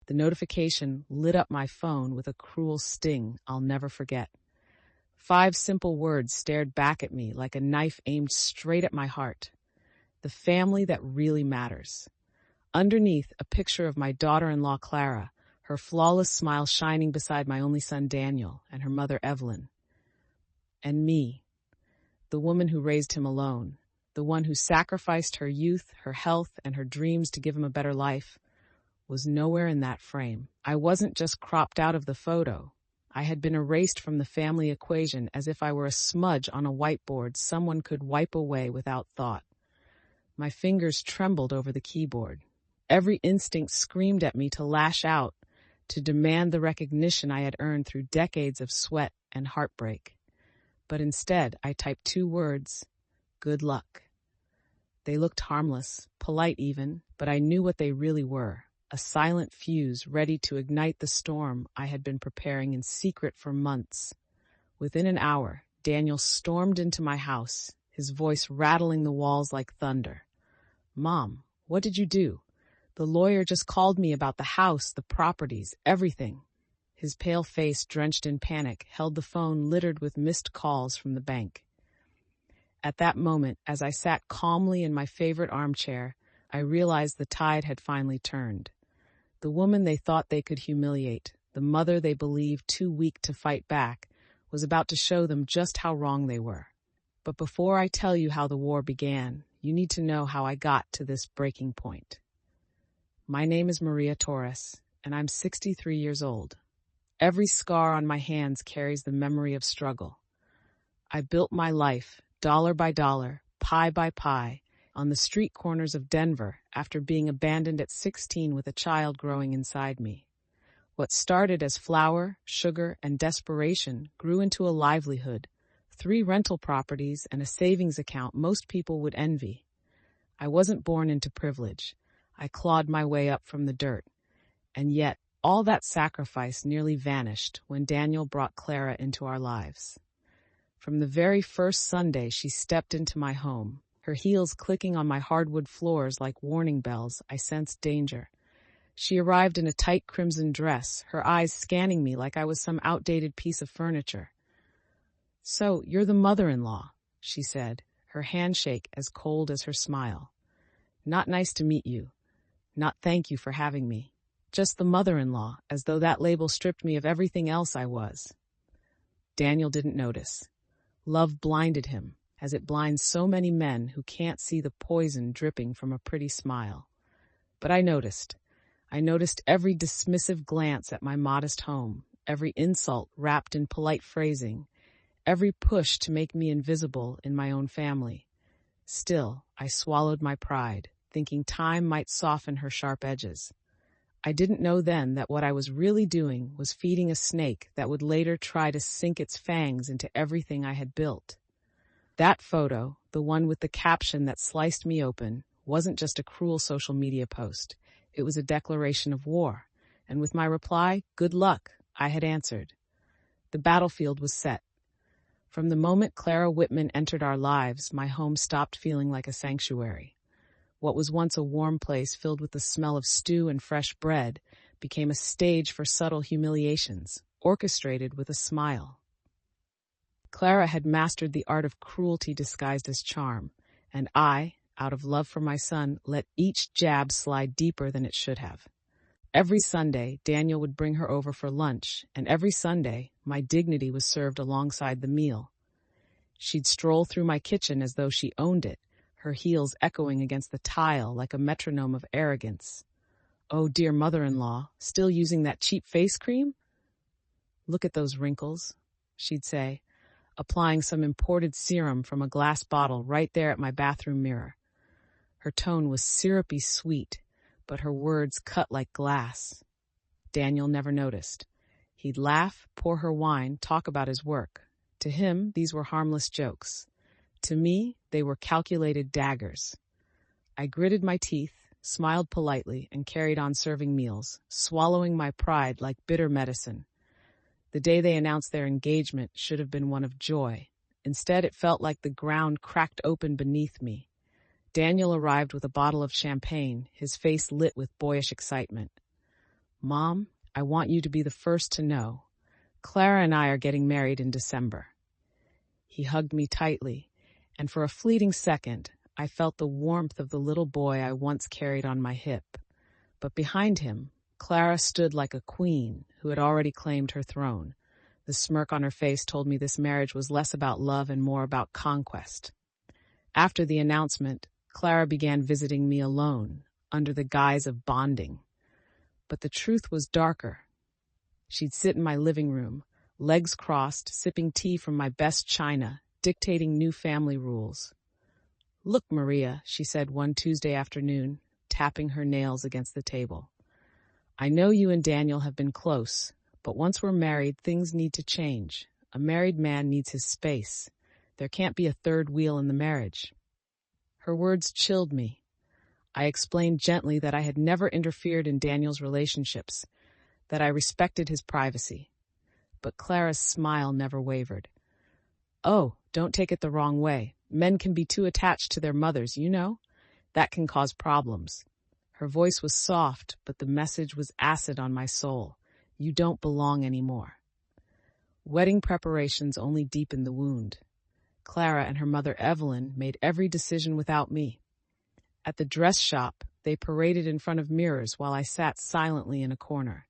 The notification lit up my phone with a cruel sting I'll never forget. 5 simple words stared back at me like a knife aimed straight at my heart. The family that really matters. Underneath, a picture of my daughter-in-law Clara, her flawless smile shining beside my only son Daniel and her mother Evelyn. And me, the woman who raised him alone, the one who sacrificed her youth, her health, and her dreams to give him a better life, was nowhere in that frame. I wasn't just cropped out of the photo. I had been erased from the family equation as if I were a smudge on a whiteboard someone could wipe away without thought. My fingers trembled over the keyboard. Every instinct screamed at me to lash out, to demand the recognition I had earned through decades of sweat and heartbreak. But instead, I typed 2 words, good luck. They looked harmless, polite even, but I knew what they really were, a silent fuse ready to ignite the storm I had been preparing in secret for months. Within an hour, Daniel stormed into my house, his voice rattling the walls like thunder. "Mom, what did you do? The lawyer just called me about the house, the properties, everything." His pale face, drenched in panic, held the phone littered with missed calls from the bank. At that moment, as I sat calmly in my favorite armchair, I realized the tide had finally turned. The woman they thought they could humiliate, the mother they believed too weak to fight back, was about to show them just how wrong they were. But before I tell you how the war began, you need to know how I got to this breaking point. My name is Maria Torres, and I'm 63 years old. Every scar on my hands carries the memory of struggle. I built my life, dollar by dollar, pie by pie, on the street corners of Denver after being abandoned at 16 with a child growing inside me. What started as flour, sugar, and desperation grew into a livelihood, 3 rental properties, and a savings account most people would envy. I wasn't born into privilege. I clawed my way up from the dirt. And yet, all that sacrifice nearly vanished when Daniel brought Clara into our lives. From the very first Sunday she stepped into my home, her heels clicking on my hardwood floors like warning bells, I sensed danger. She arrived in a tight crimson dress, her eyes scanning me like I was some outdated piece of furniture. "So, you're the mother-in-law," she said, her handshake as cold as her smile. "Not nice to meet you. Not thank you for having me. Just the mother-in-law, as though that label stripped me of everything else I was." Daniel didn't notice. Love blinded him, as it blinds so many men who can't see the poison dripping from a pretty smile. But I noticed. I noticed every dismissive glance at my modest home, every insult wrapped in polite phrasing, every push to make me invisible in my own family. Still, I swallowed my pride, thinking time might soften her sharp edges. I didn't know then that what I was really doing was feeding a snake that would later try to sink its fangs into everything I had built. That photo, the one with the caption that sliced me open, wasn't just a cruel social media post. It was a declaration of war. And with my reply, "Good luck," I had answered. The battlefield was set. From the moment Clara Whitman entered our lives, my home stopped feeling like a sanctuary. What was once a warm place filled with the smell of stew and fresh bread became a stage for subtle humiliations, orchestrated with a smile. Clara had mastered the art of cruelty disguised as charm, and I, out of love for my son, let each jab slide deeper than it should have. Every Sunday, Daniel would bring her over for lunch, and every Sunday, my dignity was served alongside the meal. She'd stroll through my kitchen as though she owned it, her heels echoing against the tile like a metronome of arrogance. "Oh, dear mother-in-law, still using that cheap face cream? Look at those wrinkles," she'd say, applying some imported serum from a glass bottle right there at my bathroom mirror. Her tone was syrupy sweet, but her words cut like glass. Daniel never noticed. He'd laugh, pour her wine, talk about his work. To him, these were harmless jokes. To me, they were calculated daggers. I gritted my teeth, smiled politely, and carried on serving meals, swallowing my pride like bitter medicine. The day they announced their engagement should have been one of joy. Instead, it felt like the ground cracked open beneath me. Daniel arrived with a bottle of champagne, his face lit with boyish excitement. Mom, I want you to be the first to know. Clara and I are getting married in December. He hugged me tightly, and for a fleeting second, I felt the warmth of the little boy I once carried on my hip. But behind him, Clara stood like a queen who had already claimed her throne. The smirk on her face told me this marriage was less about love and more about conquest. After the announcement, Clara began visiting me alone, under the guise of bonding. But the truth was darker. She'd sit in my living room, legs crossed, sipping tea from my best china, dictating new family rules. "Look, Maria," she said one Tuesday afternoon, tapping her nails against the table. "I know you and Daniel have been close, but once we're married, things need to change. A married man needs his space. There can't be a third wheel in the marriage." Her words chilled me. I explained gently that I had never interfered in Daniel's relationships, that I respected his privacy. But Clara's smile never wavered. "Oh, don't take it the wrong way. Men can be too attached to their mothers, you know? That can cause problems." Her voice was soft, but the message was acid on my soul. You don't belong anymore. Wedding preparations only deepened the wound. Clara and her mother Evelyn made every decision without me. At the dress shop, they paraded in front of mirrors while I sat silently in a corner.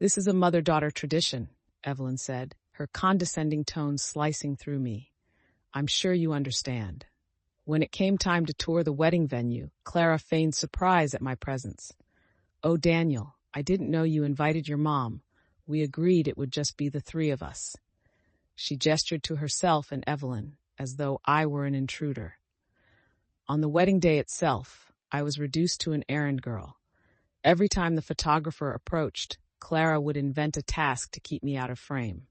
"This is a mother-daughter tradition," Evelyn said, her condescending tone slicing through me. "I'm sure you understand." When it came time to tour the wedding venue, Clara feigned surprise at my presence. "Oh, Daniel, I didn't know you invited your mom. We agreed it would just be the three of us." She gestured to herself and Evelyn, as though I were an intruder. On the wedding day itself, I was reduced to an errand girl. Every time the photographer approached, Clara would invent a task to keep me out of frame.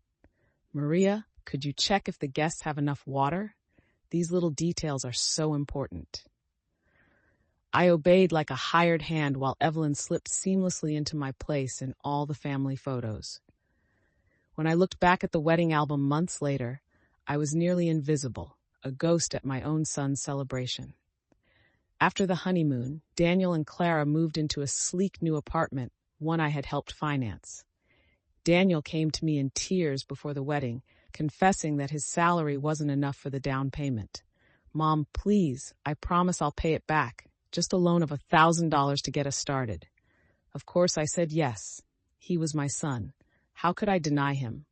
"Maria, could you check if the guests have enough water? These little details are so important." I obeyed like a hired hand while Evelyn slipped seamlessly into my place in all the family photos. When I looked back at the wedding album months later, I was nearly invisible, a ghost at my own son's celebration. After the honeymoon, Daniel and Clara moved into a sleek new apartment, one I had helped finance. Daniel came to me in tears before the wedding, confessing that his salary wasn't enough for the down payment. "Mom, please, I promise I'll pay it back. Just a loan of $1,000 to get us started." Of course, I said yes. He was my son. How could I deny him?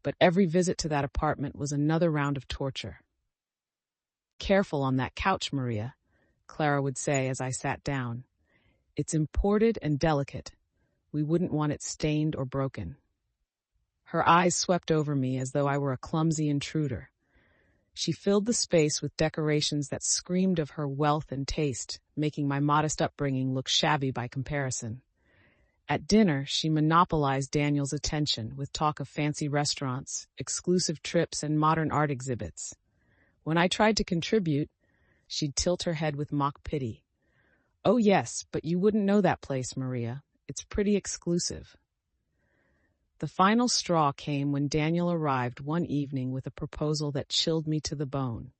But every visit to that apartment was another round of torture. "Careful on that couch, Maria," Clara would say as I sat down. "It's imported and delicate. We wouldn't want it stained or broken." Her eyes swept over me as though I were a clumsy intruder. She filled the space with decorations that screamed of her wealth and taste, making my modest upbringing look shabby by comparison. At dinner, she monopolized Daniel's attention with talk of fancy restaurants, exclusive trips, and modern art exhibits. When I tried to contribute, she'd tilt her head with mock pity. "Oh yes, but you wouldn't know that place, Maria. It's pretty exclusive." The final straw came when Daniel arrived one evening with a proposal that chilled me to the bone.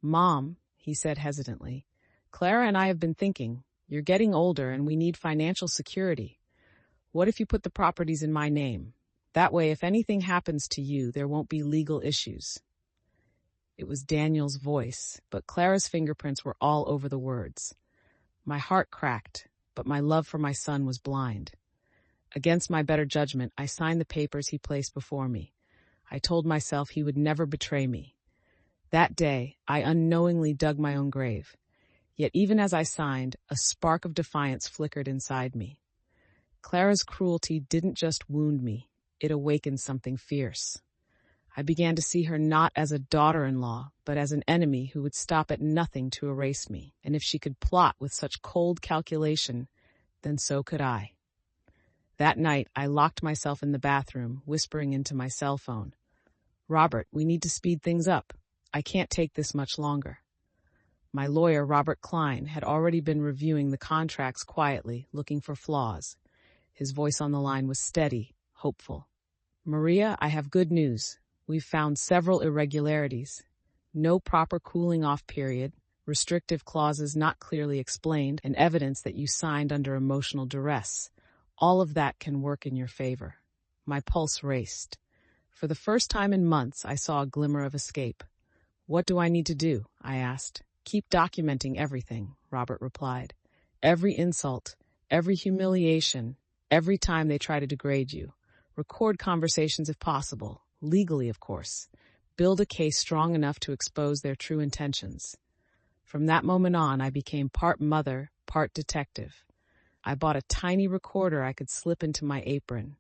"Mom," he said hesitantly, "Clara and I have been thinking. You're getting older and we need financial security. What if you put the properties in my name? That way, if anything happens to you, there won't be legal issues." It was Daniel's voice, but Clara's fingerprints were all over the words. My heart cracked, but my love for my son was blind. Against my better judgment, I signed the papers he placed before me. I told myself he would never betray me. That day, I unknowingly dug my own grave. Yet even as I signed, a spark of defiance flickered inside me. Clara's cruelty didn't just wound me, it awakened something fierce. I began to see her not as a daughter-in-law, but as an enemy who would stop at nothing to erase me. And if she could plot with such cold calculation, then so could I. That night, I locked myself in the bathroom, whispering into my cell phone, "Robert, we need to speed things up. I can't take this much longer." My lawyer, Robert Klein, had already been reviewing the contracts quietly, looking for flaws. His voice on the line was steady, hopeful. "Maria, I have good news. We've found several irregularities. No proper cooling-off period, restrictive clauses not clearly explained, and evidence that you signed under emotional duress. All of that can work in your favor. My pulse raced. For the first time in months, I saw a glimmer of escape. What do I need to do? I asked. Keep documenting everything, Robert replied. Every insult, every humiliation, every time they try to degrade you. Record conversations if possible, legally of course. Build a case strong enough to expose their true intentions. From that moment on, I became part mother, part detective. I bought a tiny recorder I could slip into my apron.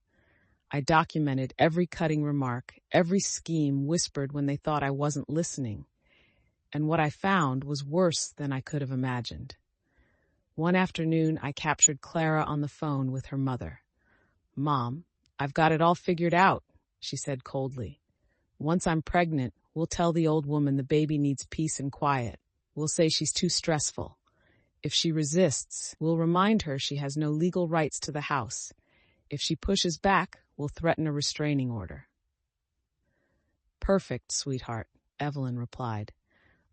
I documented every cutting remark, every scheme whispered when they thought I wasn't listening. And what I found was worse than I could have imagined. One afternoon, I captured Clara on the phone with her mother. "Mom, I've got it all figured out," she said coldly. "Once I'm pregnant, we'll tell the old woman the baby needs peace and quiet. We'll say she's too stressful. If she resists, we'll remind her she has no legal rights to the house. If she pushes back, we'll threaten a restraining order." "Perfect, sweetheart," Evelyn replied.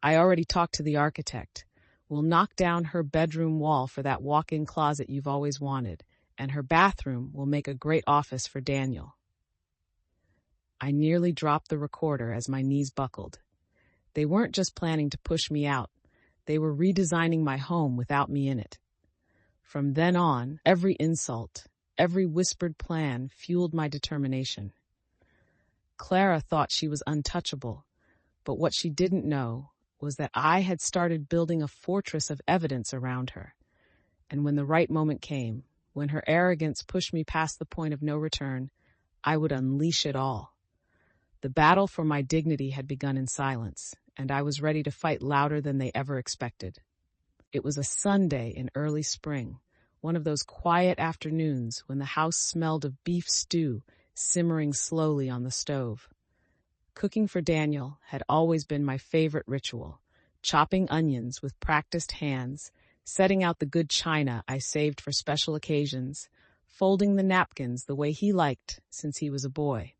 "I already talked to the architect. We'll knock down her bedroom wall for that walk-in closet you've always wanted, and her bathroom will make a great office for Daniel." I nearly dropped the recorder as my knees buckled. They weren't just planning to push me out. They were redesigning my home without me in it. From then on, every insult, every whispered plan fueled my determination. Clara thought she was untouchable, but what she didn't know was that I had started building a fortress of evidence around her. And when the right moment came, when her arrogance pushed me past the point of no return, I would unleash it all. The battle for my dignity had begun in silence, and I was ready to fight louder than they ever expected. It was a Sunday in early spring, one of those quiet afternoons when the house smelled of beef stew simmering slowly on the stove. Cooking for Daniel had always been my favorite ritual, chopping onions with practiced hands, setting out the good china I saved for special occasions, folding the napkins the way he liked since he was a boy.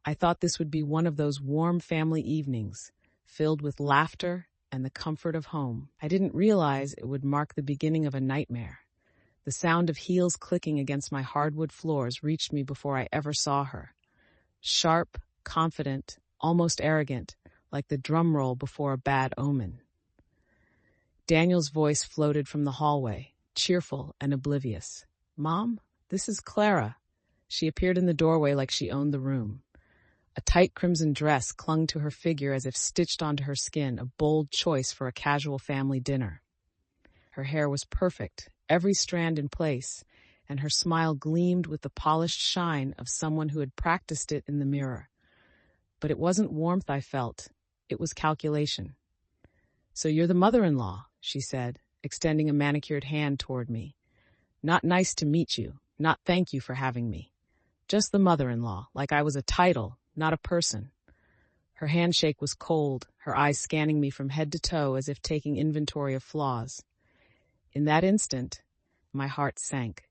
I thought this would be one of those warm family evenings, filled with laughter and the comfort of home. I didn't realize it would mark the beginning of a nightmare. The sound of heels clicking against my hardwood floors reached me before I ever saw her. Sharp, confident, almost arrogant, like the drum roll before a bad omen. Daniel's voice floated from the hallway, cheerful and oblivious. "Mom, this is Clara." She appeared in the doorway like she owned the room. A tight crimson dress clung to her figure as if stitched onto her skin, a bold choice for a casual family dinner. Her hair was perfect, every strand in place, and her smile gleamed with the polished shine of someone who had practiced it in the mirror. But it wasn't warmth I felt, it was calculation. "So you're the mother-in-law," she said, extending a manicured hand toward me. "Not nice to meet you, not thank you for having me. Just the mother-in-law, like I was a title, not a person." Her handshake was cold, her eyes scanning me from head to toe as if taking inventory of flaws. In that instant, my heart sank.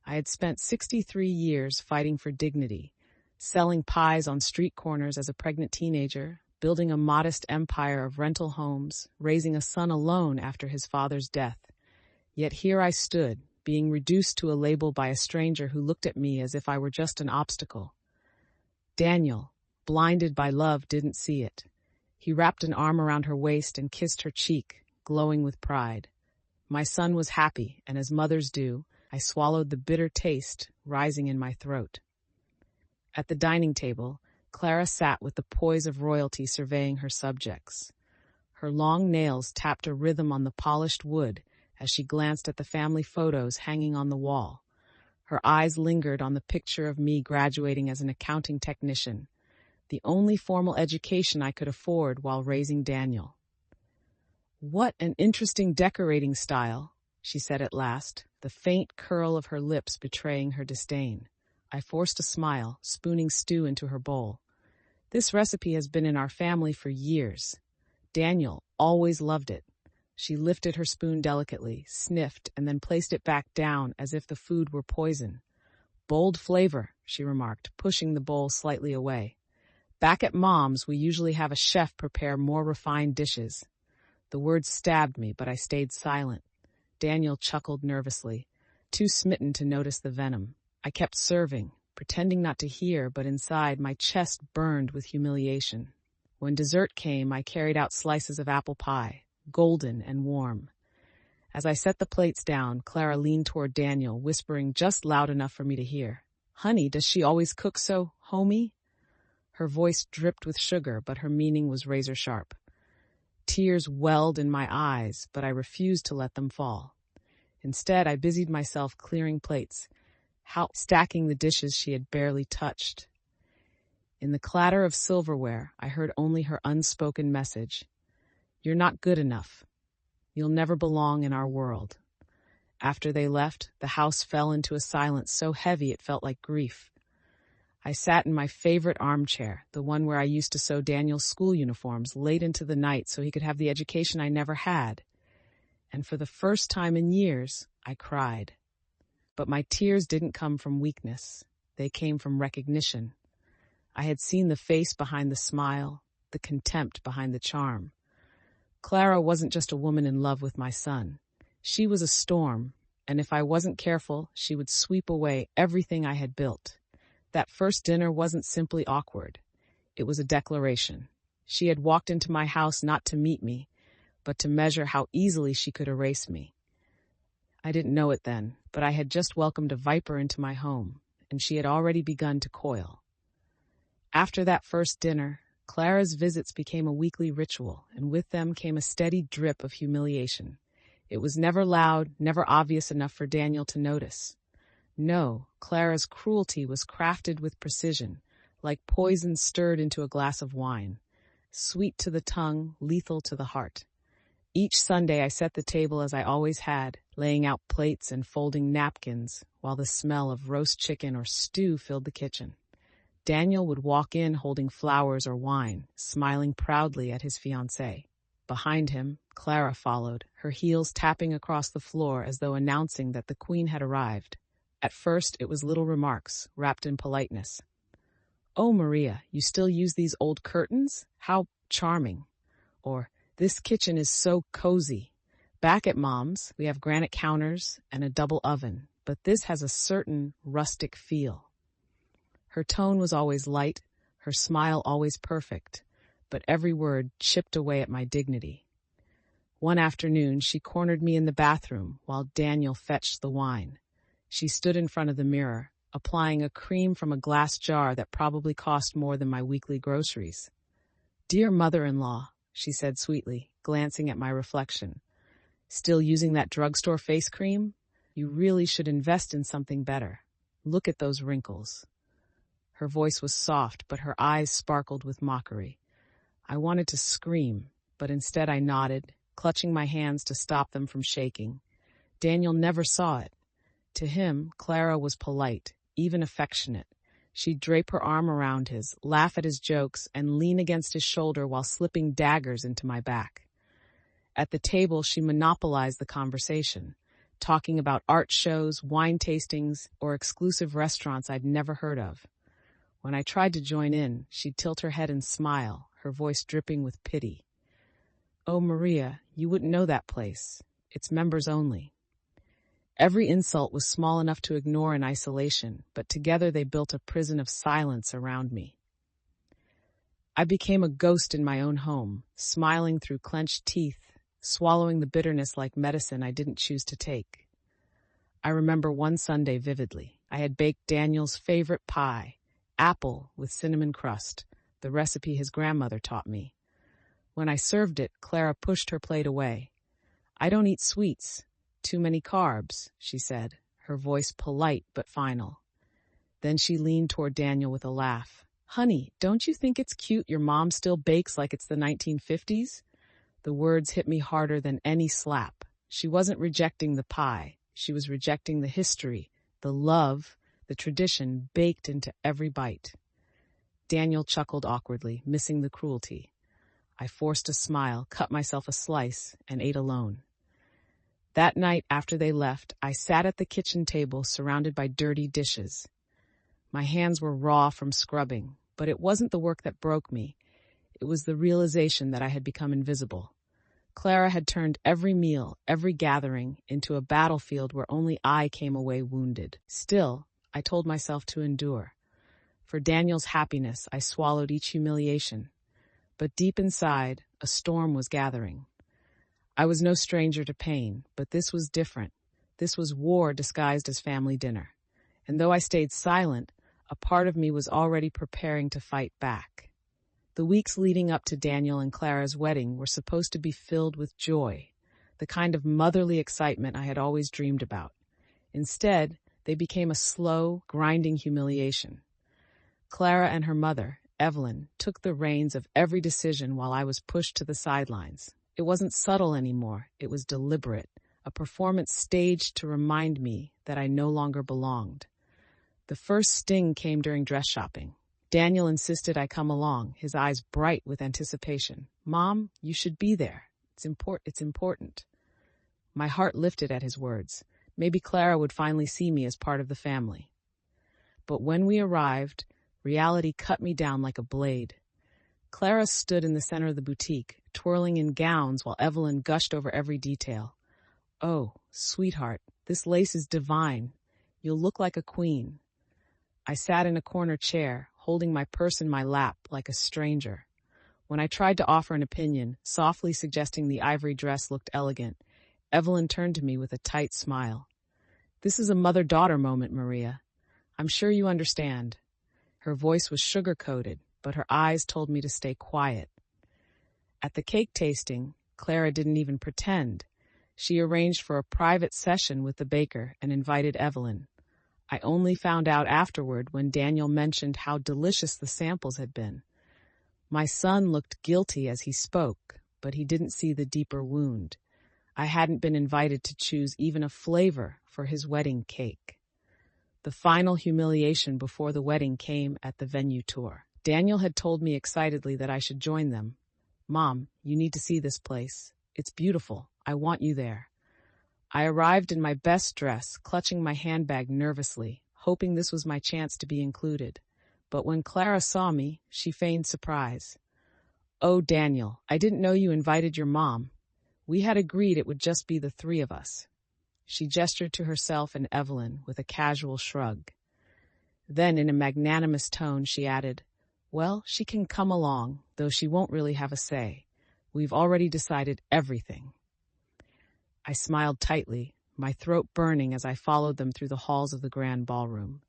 I had spent 63 years fighting for dignity, selling pies on street corners as a pregnant teenager, building a modest empire of rental homes, raising a son alone after his father's death. Yet here I stood, being reduced to a label by a stranger who looked at me as if I were just an obstacle. Daniel, blinded by love, didn't see it. He wrapped an arm around her waist and kissed her cheek, glowing with pride. My son was happy, and as mothers do, I swallowed the bitter taste rising in my throat. At the dining table, Clara sat with the poise of royalty surveying her subjects. Her long nails tapped a rhythm on the polished wood as she glanced at the family photos hanging on the wall. Her eyes lingered on the picture of me graduating as an accounting technician, the only formal education I could afford while raising Daniel. "What an interesting decorating style," she said at last, the faint curl of her lips betraying her disdain. I forced a smile, spooning stew into her bowl. "This recipe has been in our family for years. Daniel always loved it." She lifted her spoon delicately, sniffed, and then placed it back down as if the food were poison. "Bold flavor," she remarked, pushing the bowl slightly away. "Back at Mom's, we usually have a chef prepare more refined dishes." The words stabbed me, but I stayed silent. Daniel chuckled nervously. too smitten to notice the venom. I kept serving, pretending not to hear, but inside my chest burned with humiliation. When dessert came, I carried out slices of apple pie, golden and warm. As I set the plates down, Clara leaned toward Daniel, whispering just loud enough for me to hear. "Honey, does she always cook so homey?" Her voice dripped with sugar, but her meaning was razor sharp. Tears welled in my eyes, but I refused to let them fall. Instead, I busied myself clearing plates, stacking the dishes she had barely touched. In the clatter of silverware, I heard only her unspoken message. "You're not good enough. You'll never belong in our world." After they left, the house fell into a silence so heavy it felt like grief. I sat in my favorite armchair, the one where I used to sew Daniel's school uniforms late into the night so he could have the education I never had. And for the first time in years, I cried. But my tears didn't come from weakness. They came from recognition. I had seen the face behind the smile, the contempt behind the charm. Clara wasn't just a woman in love with my son. She was a storm, and if I wasn't careful, she would sweep away everything I had built. That first dinner wasn't simply awkward. It was a declaration. She had walked into my house not to meet me, but to measure how easily she could erase me. I didn't know it then, but I had just welcomed a viper into my home, and she had already begun to coil. After that first dinner, Clara's visits became a weekly ritual, and with them came a steady drip of humiliation. It was never loud, never obvious enough for Daniel to notice. No, Clara's cruelty was crafted with precision, like poison stirred into a glass of wine. Sweet to the tongue, lethal to the heart. Each Sunday I set the table as I always had, laying out plates and folding napkins, while the smell of roast chicken or stew filled the kitchen. Daniel would walk in holding flowers or wine, smiling proudly at his fiancée. Behind him, Clara followed, her heels tapping across the floor as though announcing that the queen had arrived. At first, it was little remarks, wrapped in politeness. "Oh, Maria, you still use these old curtains? How charming." Or, "This kitchen is so cozy. Back at Mom's, we have granite counters and a double oven, but this has a certain rustic feel." Her tone was always light, her smile always perfect, but every word chipped away at my dignity. One afternoon, she cornered me in the bathroom while Daniel fetched the wine. She stood in front of the mirror, applying a cream from a glass jar that probably cost more than my weekly groceries. "Dear mother-in-law," she said sweetly, glancing at my reflection. "Still using that drugstore face cream? You really should invest in something better. Look at those wrinkles." Her voice was soft, but her eyes sparkled with mockery. I wanted to scream, but instead I nodded, clutching my hands to stop them from shaking. Daniel never saw it. To him, Clara was polite, even affectionate. She'd drape her arm around his, laugh at his jokes, and lean against his shoulder while slipping daggers into my back. At the table, she monopolized the conversation, talking about art shows, wine tastings, or exclusive restaurants I'd never heard of. When I tried to join in, she'd tilt her head and smile, her voice dripping with pity. "Oh, Maria, you wouldn't know that place. It's members only." Every insult was small enough to ignore in isolation, but together they built a prison of silence around me. I became a ghost in my own home, smiling through clenched teeth, swallowing the bitterness like medicine I didn't choose to take. I remember one Sunday vividly. I had baked Daniel's favorite pie, apple with cinnamon crust, the recipe his grandmother taught me. When I served it, Clara pushed her plate away. "I don't eat sweets. Too many carbs," she said, her voice polite but final. Then she leaned toward Daniel with a laugh. "Honey, don't you think it's cute your mom still bakes like it's the 1950s? The words hit me harder than any slap. She wasn't rejecting the pie. She was rejecting the history, the love, the tradition baked into every bite. Daniel chuckled awkwardly, missing the cruelty. I forced a smile, cut myself a slice, and ate alone. That night after they left, I sat at the kitchen table surrounded by dirty dishes. My hands were raw from scrubbing, but it wasn't the work that broke me. It was the realization that I had become invisible. Clara had turned every meal, every gathering, into a battlefield where only I came away wounded. Still, I told myself to endure. For Daniel's happiness, I swallowed each humiliation. But deep inside, a storm was gathering. I was no stranger to pain, but this was different. This was war disguised as family dinner. And though I stayed silent, a part of me was already preparing to fight back. The weeks leading up to Daniel and Clara's wedding were supposed to be filled with joy, the kind of motherly excitement I had always dreamed about. Instead, they became a slow, grinding humiliation. Clara and her mother, Evelyn, took the reins of every decision while I was pushed to the sidelines. It wasn't subtle anymore, it was deliberate, a performance staged to remind me that I no longer belonged. The first sting came during dress shopping. Daniel insisted I come along, his eyes bright with anticipation. "Mom, you should be there. It's important." My heart lifted at his words. Maybe Clara would finally see me as part of the family. But when we arrived, reality cut me down like a blade. Clara stood in the center of the boutique, twirling in gowns while Evelyn gushed over every detail. "Oh, sweetheart, this lace is divine. You'll look like a queen." I sat in a corner chair, holding my purse in my lap like a stranger. When I tried to offer an opinion, softly suggesting the ivory dress looked elegant, Evelyn turned to me with a tight smile. "This is a mother-daughter moment, Maria. I'm sure you understand." Her voice was sugar-coated, but her eyes told me to stay quiet. At the cake tasting, Clara didn't even pretend. She arranged for a private session with the baker and invited Evelyn. I only found out afterward when Daniel mentioned how delicious the samples had been. My son looked guilty as he spoke, but he didn't see the deeper wound. I hadn't been invited to choose even a flavor for his wedding cake. The final humiliation before the wedding came at the venue tour. Daniel had told me excitedly that I should join them. "Mom, you need to see this place. It's beautiful. I want you there." I arrived in my best dress, clutching my handbag nervously, hoping this was my chance to be included. But when Clara saw me, she feigned surprise. "Oh, Daniel, I didn't know you invited your mom. We had agreed it would just be the three of us." She gestured to herself and Evelyn with a casual shrug. Then, in a magnanimous tone, she added, "Well, she can come along, though she won't really have a say. We've already decided everything." I smiled tightly, my throat burning as I followed them through the halls of the grand ballroom.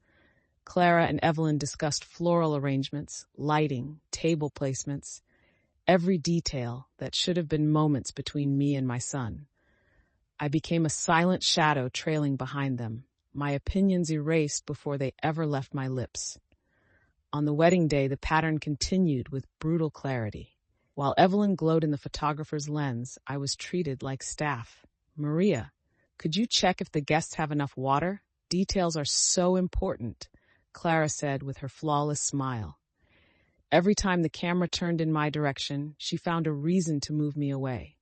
Clara and Evelyn discussed floral arrangements, lighting, table placements, every detail that should have been moments between me and my son. I became a silent shadow trailing behind them, my opinions erased before they ever left my lips. On the wedding day, the pattern continued with brutal clarity. While Evelyn glowed in the photographer's lens, I was treated like staff. "Maria, could you check if the guests have enough water? Details are so important," Clara said with her flawless smile. Every time the camera turned in my direction, she found a reason to move me away.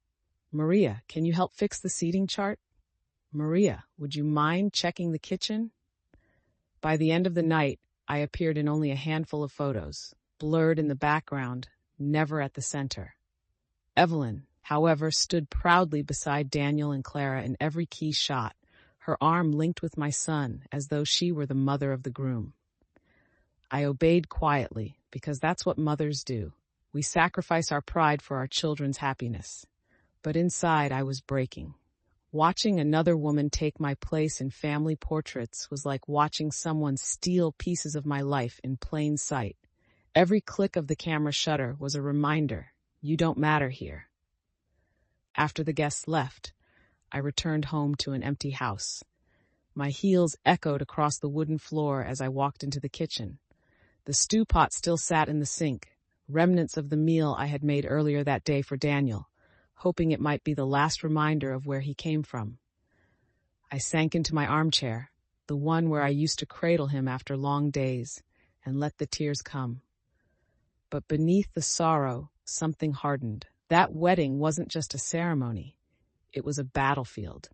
"Maria, can you help fix the seating chart? Maria, would you mind checking the kitchen?" By the end of the night, I appeared in only a handful of photos, blurred in the background, never at the center. Evelyn, however, stood proudly beside Daniel and Clara in every key shot, her arm linked with my son as though she were the mother of the groom. I obeyed quietly, because that's what mothers do. We sacrifice our pride for our children's happiness. But inside, I was breaking. Watching another woman take my place in family portraits was like watching someone steal pieces of my life in plain sight. Every click of the camera shutter was a reminder, you don't matter here. After the guests left, I returned home to an empty house. My heels echoed across the wooden floor as I walked into the kitchen. The stew pot still sat in the sink, remnants of the meal I had made earlier that day for Daniel, hoping it might be the last reminder of where he came from. I sank into my armchair, the one where I used to cradle him after long days, and let the tears come. But beneath the sorrow, something hardened. That wedding wasn't just a ceremony. It was a battlefield.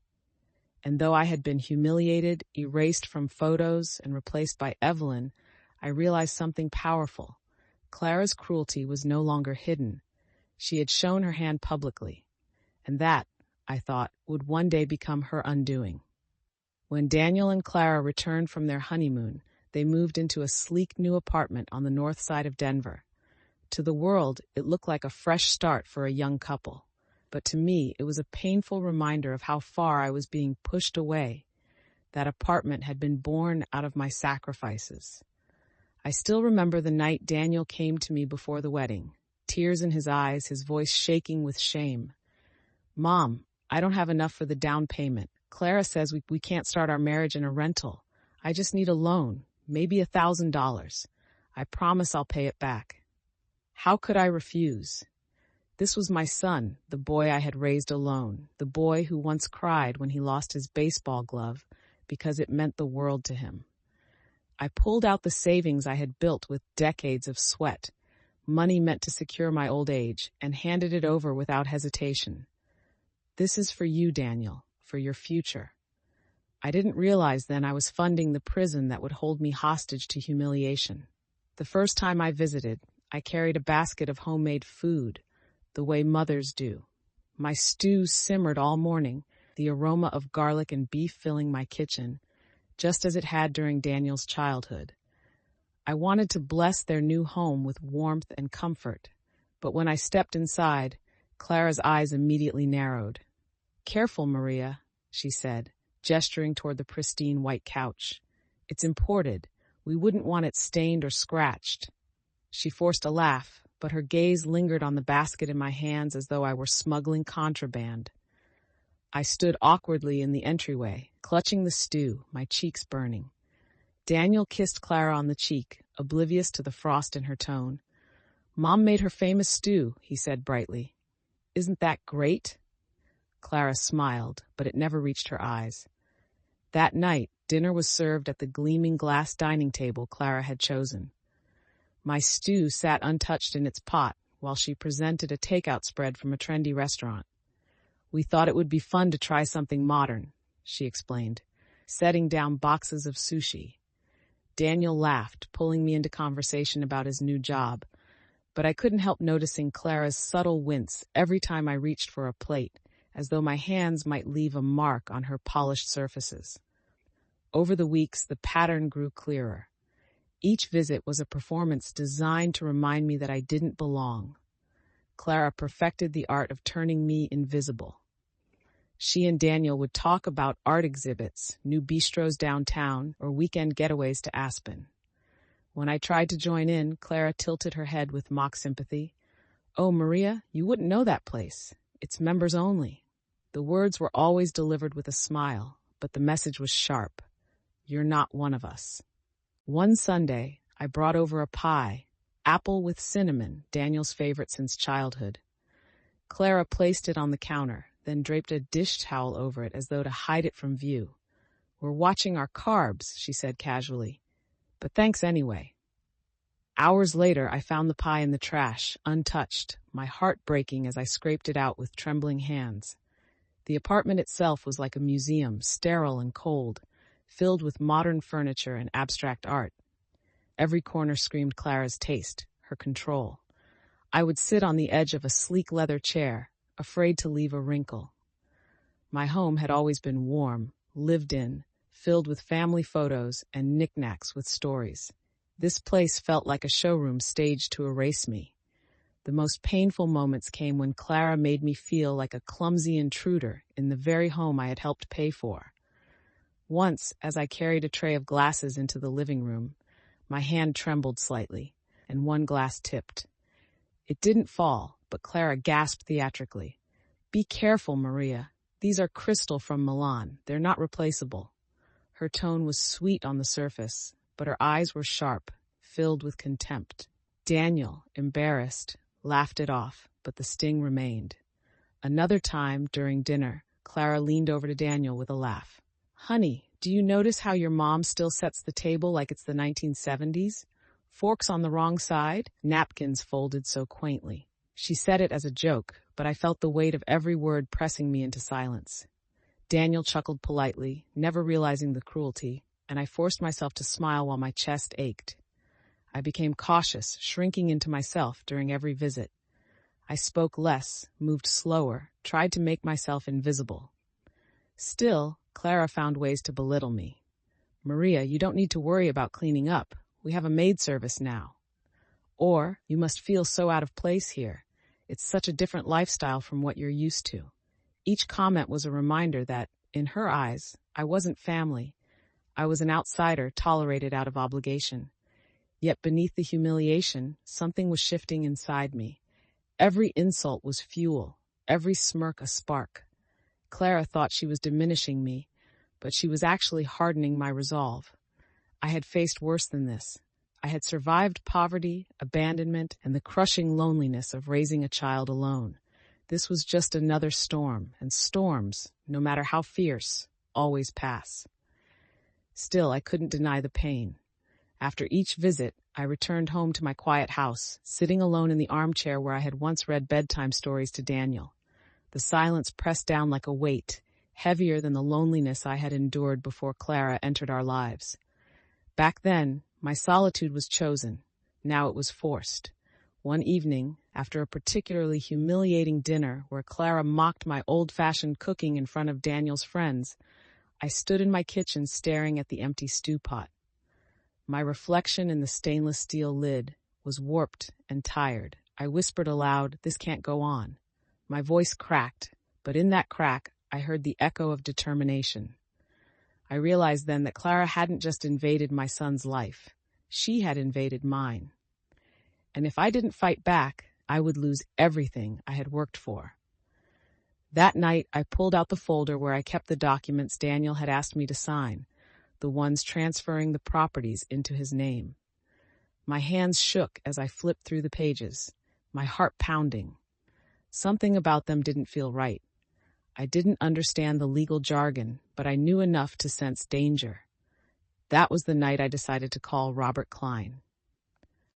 And though I had been humiliated, erased from photos, and replaced by Evelyn, I realized something powerful. Clara's cruelty was no longer hidden. She had shown her hand publicly. And that, I thought, would one day become her undoing. When Daniel and Clara returned from their honeymoon, they moved into a sleek new apartment on the north side of Denver. To the world, it looked like a fresh start for a young couple. But to me, it was a painful reminder of how far I was being pushed away. That apartment had been born out of my sacrifices. I still remember the night Daniel came to me before the wedding, tears in his eyes, his voice shaking with shame. "Mom, I don't have enough for the down payment. Clara says we can't start our marriage in a rental. I just need a loan, maybe $1,000. I promise I'll pay it back." How could I refuse? This was my son, the boy I had raised alone, the boy who once cried when he lost his baseball glove because it meant the world to him. I pulled out the savings I had built with decades of sweat, money meant to secure my old age, and handed it over without hesitation. "This is for you, Daniel, for your future." I didn't realize then I was funding the prison that would hold me hostage to humiliation. The first time I visited, I carried a basket of homemade food, the way mothers do. My stew simmered all morning, the aroma of garlic and beef filling my kitchen, just as it had during Daniel's childhood. I wanted to bless their new home with warmth and comfort, but when I stepped inside, Clara's eyes immediately narrowed. "Careful, Maria," she said, gesturing toward the pristine white couch. "It's imported. We wouldn't want it stained or scratched." She forced a laugh, but her gaze lingered on the basket in my hands as though I were smuggling contraband. I stood awkwardly in the entryway, clutching the stew, my cheeks burning. Daniel kissed Clara on the cheek, oblivious to the frost in her tone. "Mom made her famous stew," he said brightly. "Isn't that great?" Clara smiled, but it never reached her eyes. That night, dinner was served at the gleaming glass dining table Clara had chosen. My stew sat untouched in its pot while she presented a takeout spread from a trendy restaurant. "We thought it would be fun to try something modern," she explained, setting down boxes of sushi. Daniel laughed, pulling me into conversation about his new job, but I couldn't help noticing Clara's subtle wince every time I reached for a plate, as though my hands might leave a mark on her polished surfaces. Over the weeks, the pattern grew clearer. Each visit was a performance designed to remind me that I didn't belong. Clara perfected the art of turning me invisible. She and Daniel would talk about art exhibits, new bistros downtown, or weekend getaways to Aspen. When I tried to join in, Clara tilted her head with mock sympathy. "Oh, Maria, you wouldn't know that place. It's members only." The words were always delivered with a smile, but the message was sharp. "You're not one of us." One Sunday, I brought over a pie, apple with cinnamon, Daniel's favorite since childhood. Clara placed it on the counter, then draped a dish towel over it as though to hide it from view. "We're watching our carbs," she said casually. "But thanks anyway." Hours later, I found the pie in the trash, untouched, my heart breaking as I scraped it out with trembling hands. The apartment itself was like a museum, sterile and cold, filled with modern furniture and abstract art. Every corner screamed Clara's taste, her control. I would sit on the edge of a sleek leather chair, afraid to leave a wrinkle. My home had always been warm, lived in, filled with family photos and knickknacks with stories. This place felt like a showroom staged to erase me. The most painful moments came when Clara made me feel like a clumsy intruder in the very home I had helped pay for. Once, as I carried a tray of glasses into the living room, my hand trembled slightly, and one glass tipped. It didn't fall, but Clara gasped theatrically. "Be careful, Maria. These are crystal from Milan. They're not replaceable." Her tone was sweet on the surface, but her eyes were sharp, filled with contempt. Daniel, embarrassed, laughed it off, but the sting remained. Another time, during dinner, Clara leaned over to Daniel with a laugh. "Honey, do you notice how your mom still sets the table like it's the 1970s? Forks on the wrong side, napkins folded so quaintly." She said it as a joke, but I felt the weight of every word pressing me into silence. Daniel chuckled politely, never realizing the cruelty, and I forced myself to smile while my chest ached. I became cautious, shrinking into myself during every visit. I spoke less, moved slower, tried to make myself invisible. Still, Clara found ways to belittle me. "Maria, you don't need to worry about cleaning up. We have a maid service now." Or, "You must feel so out of place here. It's such a different lifestyle from what you're used to." Each comment was a reminder that, in her eyes, I wasn't family. I was an outsider tolerated out of obligation. Yet beneath the humiliation, something was shifting inside me. Every insult was fuel, every smirk a spark. Clara thought she was diminishing me, but she was actually hardening my resolve. I had faced worse than this. I had survived poverty, abandonment, and the crushing loneliness of raising a child alone. This was just another storm, and storms, no matter how fierce, always pass. Still, I couldn't deny the pain. After each visit, I returned home to my quiet house, sitting alone in the armchair where I had once read bedtime stories to Daniel. The silence pressed down like a weight, heavier than the loneliness I had endured before Clara entered our lives. Back then, my solitude was chosen. Now it was forced. One evening, after a particularly humiliating dinner where Clara mocked my old-fashioned cooking in front of Daniel's friends, I stood in my kitchen staring at the empty stew pot. My reflection in the stainless steel lid was warped and tired. I whispered aloud, "This can't go on." My voice cracked, but in that crack, I heard the echo of determination. I realized then that Clara hadn't just invaded my son's life. She had invaded mine. And if I didn't fight back, I would lose everything I had worked for. That night, I pulled out the folder where I kept the documents Daniel had asked me to sign, the ones transferring the properties into his name. My hands shook as I flipped through the pages, my heart pounding. Something about them didn't feel right. I didn't understand the legal jargon, but I knew enough to sense danger. That was the night I decided to call Robert Klein.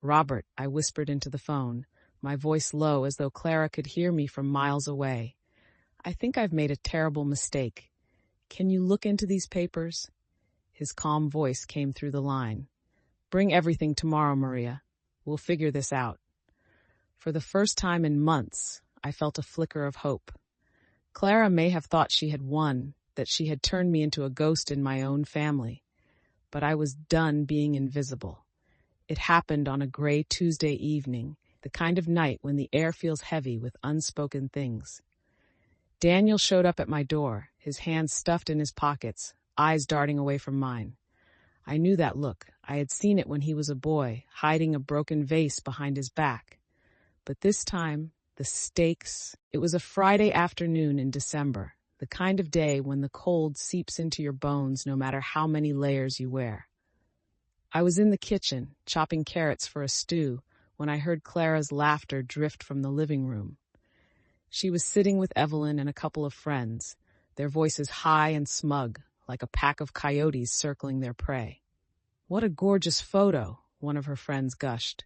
"Robert," I whispered into the phone, my voice low as though Clara could hear me from miles away. "I think I've made a terrible mistake. Can you look into these papers?" His calm voice came through the line. "Bring everything tomorrow, Maria. We'll figure this out." For the first time in months, I felt a flicker of hope. Clara may have thought she had won, that she had turned me into a ghost in my own family. But I was done being invisible. It happened on a gray Tuesday evening, the kind of night when the air feels heavy with unspoken things. Daniel showed up at my door, his hands stuffed in his pockets, eyes darting away from mine. I knew that look. I had seen it when he was a boy, hiding a broken vase behind his back. But this time, the stakes. It was a Friday afternoon in December, the kind of day when the cold seeps into your bones no matter how many layers you wear. I was in the kitchen, chopping carrots for a stew, when I heard Clara's laughter drift from the living room. She was sitting with Evelyn and a couple of friends, their voices high and smug, like a pack of coyotes circling their prey. "What a gorgeous photo," one of her friends gushed.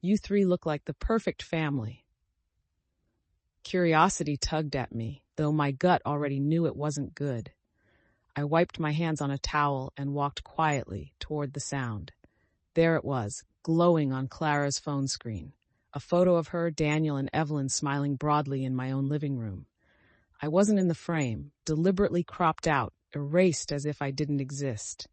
"You three look like the perfect family." Curiosity tugged at me, though my gut already knew it wasn't good. I wiped my hands on a towel and walked quietly toward the sound. There it was, glowing on Clara's phone screen. A photo of her, Daniel, and Evelyn smiling broadly in my own living room. I wasn't in the frame, deliberately cropped out, erased as if I didn't exist.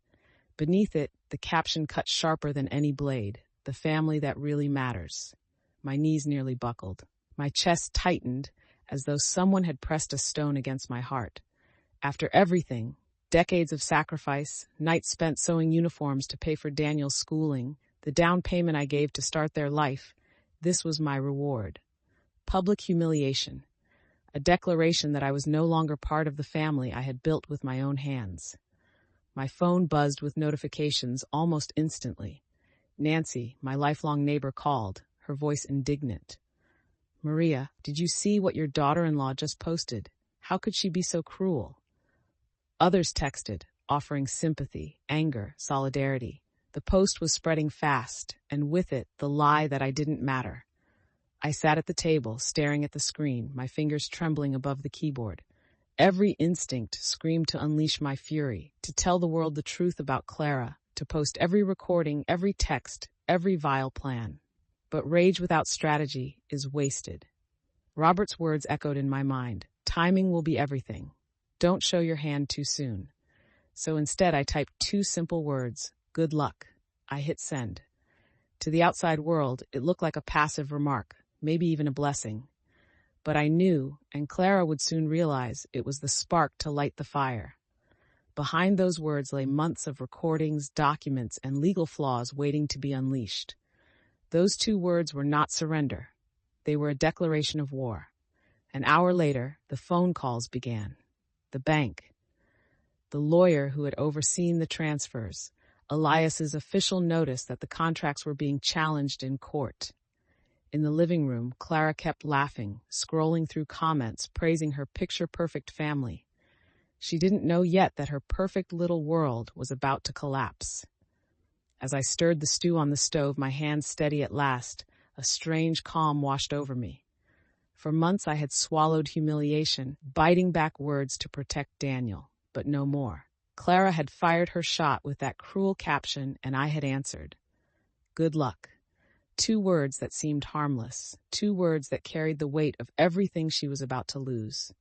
Beneath it, the caption cut sharper than any blade, "The family that really matters." My knees nearly buckled. My chest tightened, as though someone had pressed a stone against my heart. After everything, decades of sacrifice, nights spent sewing uniforms to pay for Daniel's schooling, the down payment I gave to start their life, this was my reward. Public humiliation. A declaration that I was no longer part of the family I had built with my own hands. My phone buzzed with notifications almost instantly. Nancy, my lifelong neighbor, called, her voice indignant. "Maria, did you see what your daughter-in-law just posted? How could she be so cruel?" Others texted, offering sympathy, anger, solidarity. The post was spreading fast, and with it, the lie that I didn't matter. I sat at the table, staring at the screen, my fingers trembling above the keyboard. Every instinct screamed to unleash my fury, to tell the world the truth about Clara, to post every recording, every text, every vile plan. But rage without strategy is wasted. Robert's words echoed in my mind. Timing will be everything. Don't show your hand too soon. So instead, I typed two simple words, good luck. I hit send. To the outside world, it looked like a passive remark, maybe even a blessing. But I knew, and Clara would soon realize, it was the spark to light the fire. Behind those words lay months of recordings, documents, and legal flaws waiting to be unleashed. Those two words were not surrender. They were a declaration of war. An hour later, the phone calls began. The bank. The lawyer who had overseen the transfers. Elias's official notice that the contracts were being challenged in court. In the living room, Clara kept laughing, scrolling through comments, praising her picture-perfect family. She didn't know yet that her perfect little world was about to collapse. As I stirred the stew on the stove, my hands steady at last, a strange calm washed over me. For months I had swallowed humiliation, biting back words to protect Daniel, but no more. Clara had fired her shot with that cruel caption, and I had answered. Good luck. 2 words that seemed harmless, 2 words that carried the weight of everything she was about to lose.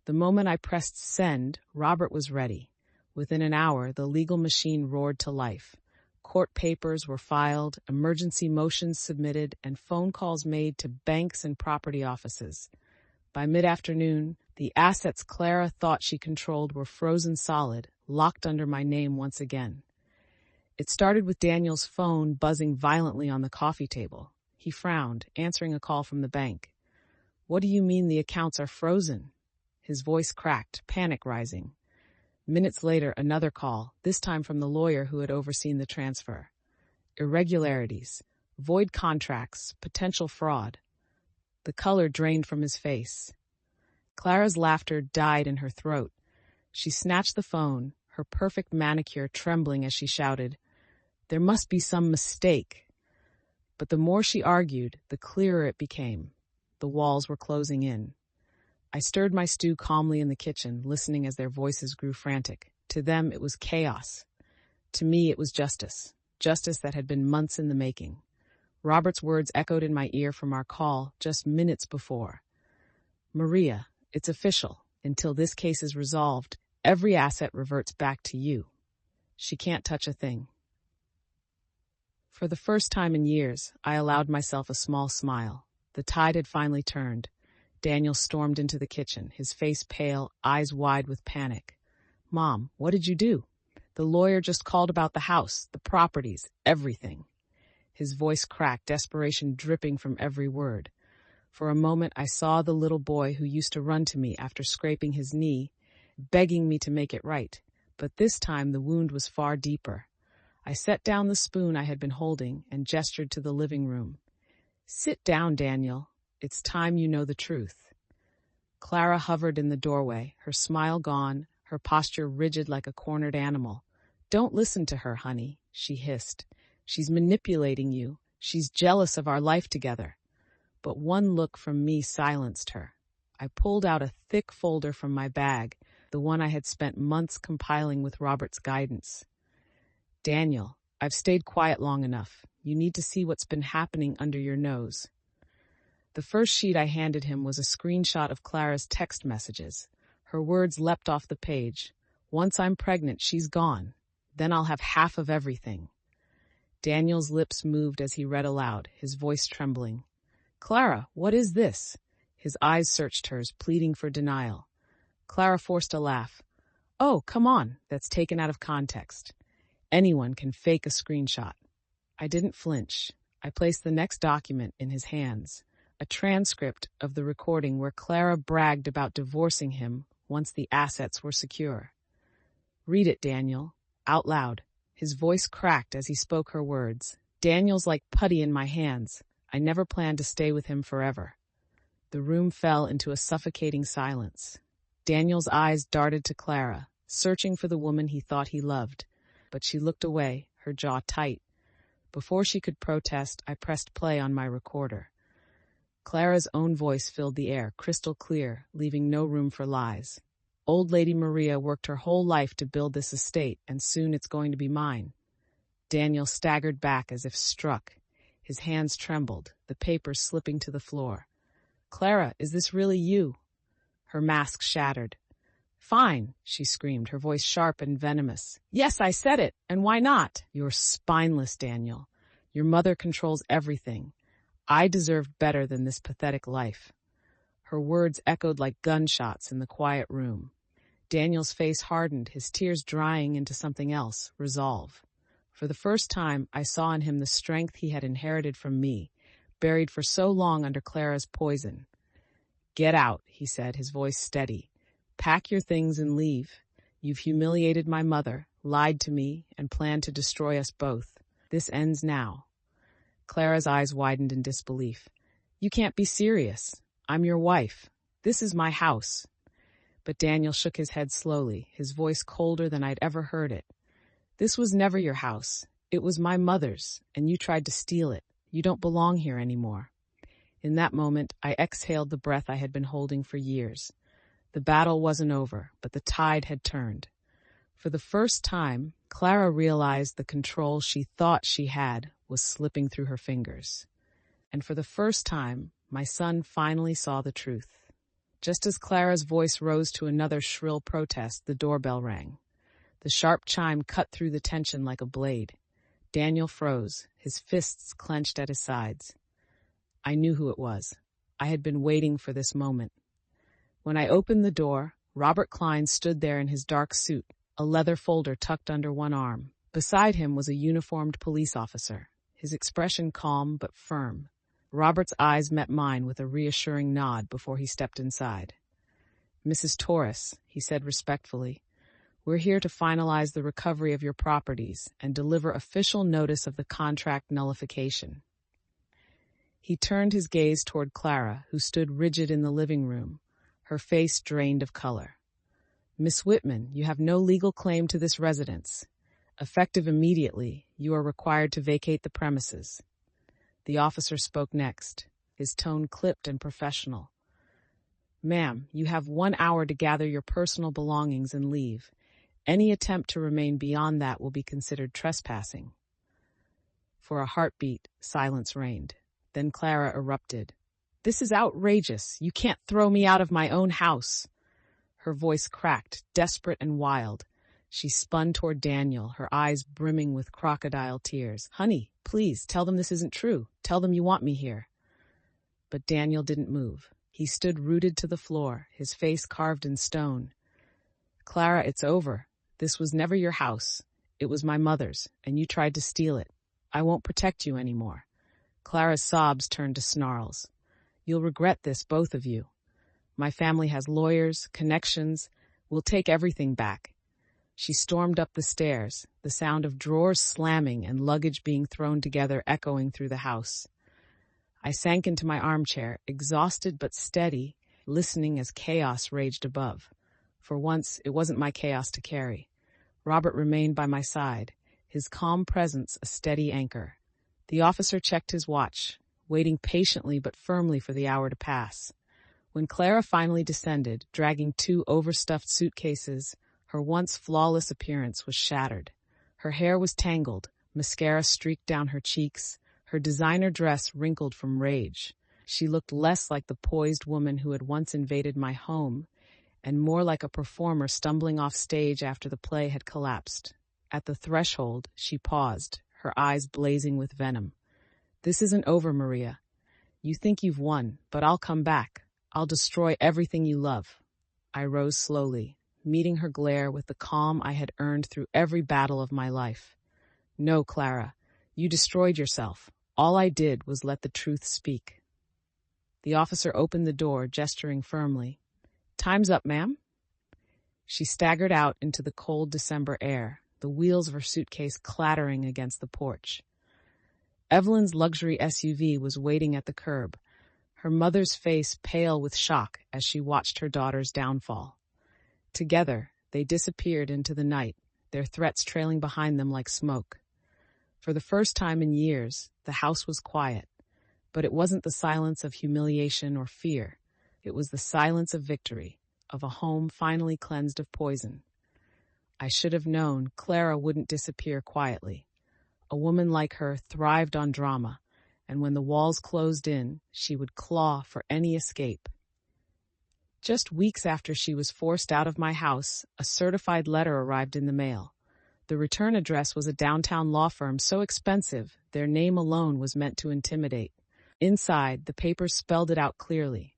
The moment I pressed send, Robert was ready. Within an hour, the legal machine roared to life. Court papers were filed, emergency motions submitted, and phone calls made to banks and property offices. By mid-afternoon, the assets Clara thought she controlled were frozen solid, locked under my name once again. It started with Daniel's phone buzzing violently on the coffee table. He frowned, answering a call from the bank. What do you mean the accounts are frozen? His voice cracked, panic rising. Minutes later, another call, this time from the lawyer who had overseen the transfer. Irregularities, void contracts, potential fraud. The color drained from his face. Clara's laughter died in her throat. She snatched the phone, her perfect manicure trembling as she shouted, "There must be some mistake." But the more she argued, the clearer it became. The walls were closing in. I stirred my stew calmly in the kitchen, listening as their voices grew frantic. To them, it was chaos. To me, it was justice. Justice that had been months in the making. Robert's words echoed in my ear from our call just minutes before. Maria, it's official. Until this case is resolved, every asset reverts back to you. She can't touch a thing. For the first time in years, I allowed myself a small smile. The tide had finally turned. Daniel stormed into the kitchen, his face pale, eyes wide with panic. Mom, what did you do? The lawyer just called about the house, the properties, everything. His voice cracked, desperation dripping from every word. For a moment, I saw the little boy who used to run to me after scraping his knee, begging me to make it right. But this time, the wound was far deeper. I set down the spoon I had been holding and gestured to the living room. Sit down, Daniel. It's time you know the truth. Clara hovered in the doorway, her smile gone, her posture rigid like a cornered animal. Don't listen to her, honey, she hissed. She's manipulating you. She's jealous of our life together. But one look from me silenced her. I pulled out a thick folder from my bag, the one I had spent months compiling with Robert's guidance. Daniel, I've stayed quiet long enough. You need to see what's been happening under your nose. The first sheet I handed him was a screenshot of Clara's text messages. Her words leapt off the page. Once I'm pregnant, she's gone. Then I'll have half of everything. Daniel's lips moved as he read aloud, his voice trembling. Clara, what is this? His eyes searched hers, pleading for denial. Clara forced a laugh. Oh, come on, that's taken out of context. Anyone can fake a screenshot. I didn't flinch. I placed the next document in his hands, a transcript of the recording where Clara bragged about divorcing him once the assets were secure. Read it, Daniel, out loud. His voice cracked as he spoke her words. Daniel's like putty in my hands. I never planned to stay with him forever. The room fell into a suffocating silence. Daniel's eyes darted to Clara, searching for the woman he thought he loved, but she looked away, her jaw tight. Before she could protest, I pressed play on my recorder. Clara's own voice filled the air, crystal clear, leaving no room for lies. Old Lady Maria worked her whole life to build this estate, and soon it's going to be mine. Daniel staggered back as if struck. His hands trembled, the papers slipping to the floor. Clara, is this really you? Her mask shattered. Fine, she screamed, her voice sharp and venomous. Yes, I said it, and why not? You're spineless, Daniel. Your mother controls everything. I deserved better than this pathetic life. Her words echoed like gunshots in the quiet room. Daniel's face hardened, his tears drying into something else, resolve. For the first time, I saw in him the strength he had inherited from me, buried for so long under Clara's poison. Get out, he said, his voice steady. Pack your things and leave. You've humiliated my mother, lied to me, and planned to destroy us both. This ends now. Clara's eyes widened in disbelief. You can't be serious. I'm your wife. This is my house. But Daniel shook his head slowly, his voice colder than I'd ever heard it. This was never your house. It was my mother's, and you tried to steal it. You don't belong here anymore. In that moment, I exhaled the breath I had been holding for years. The battle wasn't over, but the tide had turned. For the first time, Clara realized the control she thought she had was slipping through her fingers. And for the first time, my son finally saw the truth. Just as Clara's voice rose to another shrill protest, the doorbell rang. The sharp chime cut through the tension like a blade. Daniel froze, his fists clenched at his sides. I knew who it was. I had been waiting for this moment. When I opened the door, Robert Klein stood there in his dark suit, a leather folder tucked under one arm. Beside him was a uniformed police officer, his expression calm but firm. Robert's eyes met mine with a reassuring nod before he stepped inside. Mrs. Torres, he said respectfully, we're here to finalize the recovery of your properties and deliver official notice of the contract nullification. He turned his gaze toward Clara, who stood rigid in the living room, her face drained of color. Miss Whitman, you have no legal claim to this residence. Effective immediately, you are required to vacate the premises. The officer spoke next, his tone clipped and professional. Ma'am, you have 1 hour to gather your personal belongings and leave. Any attempt to remain beyond that will be considered trespassing. For a heartbeat, silence reigned. Then Clara erupted. This is outrageous. You can't throw me out of my own house. Her voice cracked, desperate and wild. She spun toward Daniel, her eyes brimming with crocodile tears. Honey, please, tell them this isn't true. Tell them you want me here. But Daniel didn't move. He stood rooted to the floor, his face carved in stone. Clara, it's over. This was never your house. It was my mother's, and you tried to steal it. I won't protect you anymore. Clara's sobs turned to snarls. You'll regret this, both of you. My family has lawyers, connections. We'll take everything back. She stormed up the stairs, the sound of drawers slamming and luggage being thrown together echoing through the house. I sank into my armchair, exhausted but steady, listening as chaos raged above. For once, it wasn't my chaos to carry. Robert remained by my side, his calm presence a steady anchor. The officer checked his watch, waiting patiently but firmly for the hour to pass. When Clara finally descended, dragging 2 overstuffed suitcases, her once flawless appearance was shattered. Her hair was tangled, mascara streaked down her cheeks, her designer dress wrinkled from rage. She looked less like the poised woman who had once invaded my home, and more like a performer stumbling off stage after the play had collapsed. At the threshold, she paused, her eyes blazing with venom. This isn't over, Maria. You think you've won, but I'll come back. I'll destroy everything you love. I rose slowly, meeting her glare with the calm I had earned through every battle of my life. No, Clara, you destroyed yourself. All I did was let the truth speak. The officer opened the door, gesturing firmly. Time's up, ma'am. She staggered out into the cold December air, the wheels of her suitcase clattering against the porch. Evelyn's luxury SUV was waiting at the curb, her mother's face pale with shock as she watched her daughter's downfall. Together, they disappeared into the night, their threats trailing behind them like smoke. For the first time in years, the house was quiet, but it wasn't the silence of humiliation or fear. It was the silence of victory, of a home finally cleansed of poison. I should have known Clara wouldn't disappear quietly. A woman like her thrived on drama, and when the walls closed in, she would claw for any escape. Just weeks after she was forced out of my house, a certified letter arrived in the mail. The return address was a downtown law firm so expensive, their name alone was meant to intimidate. Inside, the paper spelled it out clearly.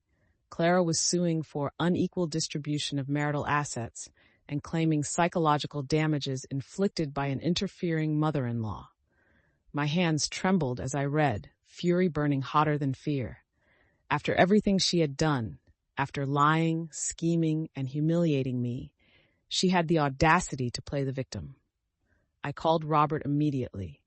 Clara was suing for unequal distribution of marital assets and claiming psychological damages inflicted by an interfering mother-in-law. My hands trembled as I read, fury burning hotter than fear. After everything she had done, after lying, scheming, and humiliating me, she had the audacity to play the victim. I called Robert immediately.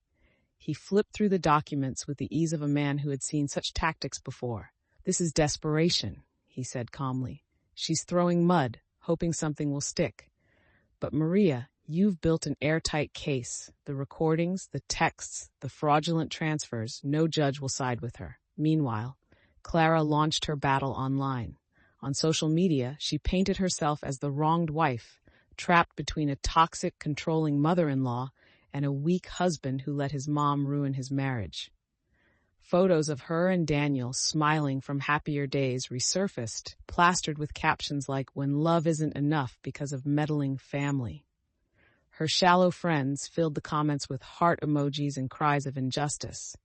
He flipped through the documents with the ease of a man who had seen such tactics before. "This is desperation," he said calmly. "She's throwing mud, hoping something will stick. But Maria, you've built an airtight case. The recordings, the texts, the fraudulent transfers, no judge will side with her." Meanwhile, Clara launched her battle online. On social media, she painted herself as the wronged wife, trapped between a toxic, controlling mother-in-law and a weak husband who let his mom ruin his marriage. Photos of her and Daniel smiling from happier days resurfaced, plastered with captions like, "When love isn't enough because of meddling family." Her shallow friends filled the comments with heart emojis and cries of injustice.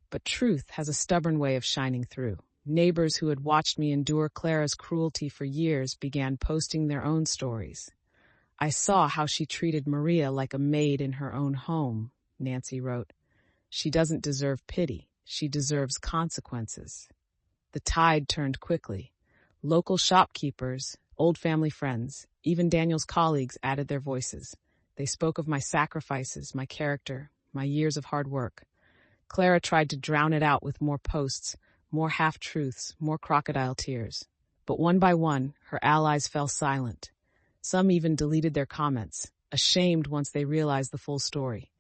But truth has a stubborn way of shining through. Neighbors who had watched me endure Clara's cruelty for years began posting their own stories. "I saw how she treated Maria like a maid in her own home," Nancy wrote. "She doesn't deserve pity. She deserves consequences." The tide turned quickly. Local shopkeepers, old family friends, even Daniel's colleagues added their voices. They spoke of my sacrifices, my character, my years of hard work. Clara tried to drown it out with more posts, more half-truths, more crocodile tears. But one by one, her allies fell silent. Some even deleted their comments, ashamed once they realized the full story.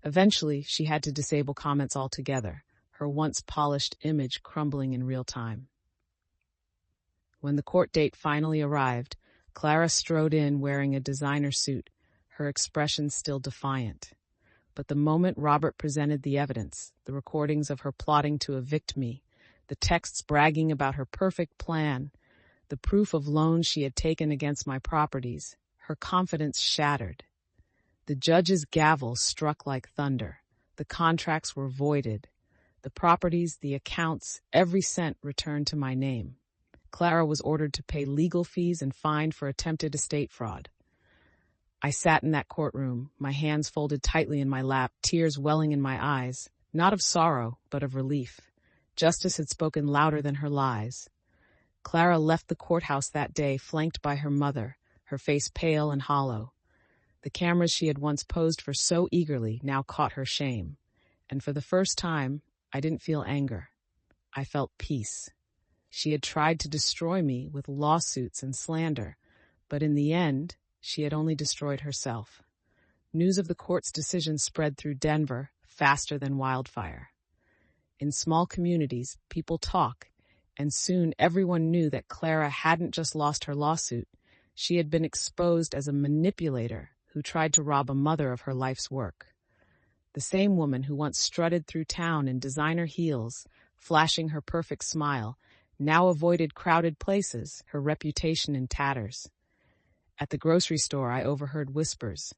Eventually, she had to disable comments altogether, her once polished image crumbling in real time. When the court date finally arrived, Clara strode in wearing a designer suit, her expression still defiant. But the moment Robert presented the evidence, the recordings of her plotting to evict me, the texts bragging about her perfect plan, the proof of loans she had taken against my properties, her confidence shattered. The judge's gavel struck like thunder. The contracts were voided. The properties, the accounts, every cent returned to my name. Clara was ordered to pay legal fees and fined for attempted estate fraud. I sat in that courtroom, my hands folded tightly in my lap, tears welling in my eyes, not of sorrow, but of relief. Justice had spoken louder than her lies. Clara left the courthouse that day flanked by her mother, her face pale and hollow. The cameras she had once posed for so eagerly now caught her shame. And for the first time, I didn't feel anger. I felt peace. She had tried to destroy me with lawsuits and slander, but in the end, she had only destroyed herself. News of the court's decision spread through Denver faster than wildfire. In small communities, people talk, and soon everyone knew that Clara hadn't just lost her lawsuit. She had been exposed as a manipulator who tried to rob a mother of her life's work. The same woman who once strutted through town in designer heels, flashing her perfect smile, now avoided crowded places, her reputation in tatters. At the grocery store, I overheard whispers.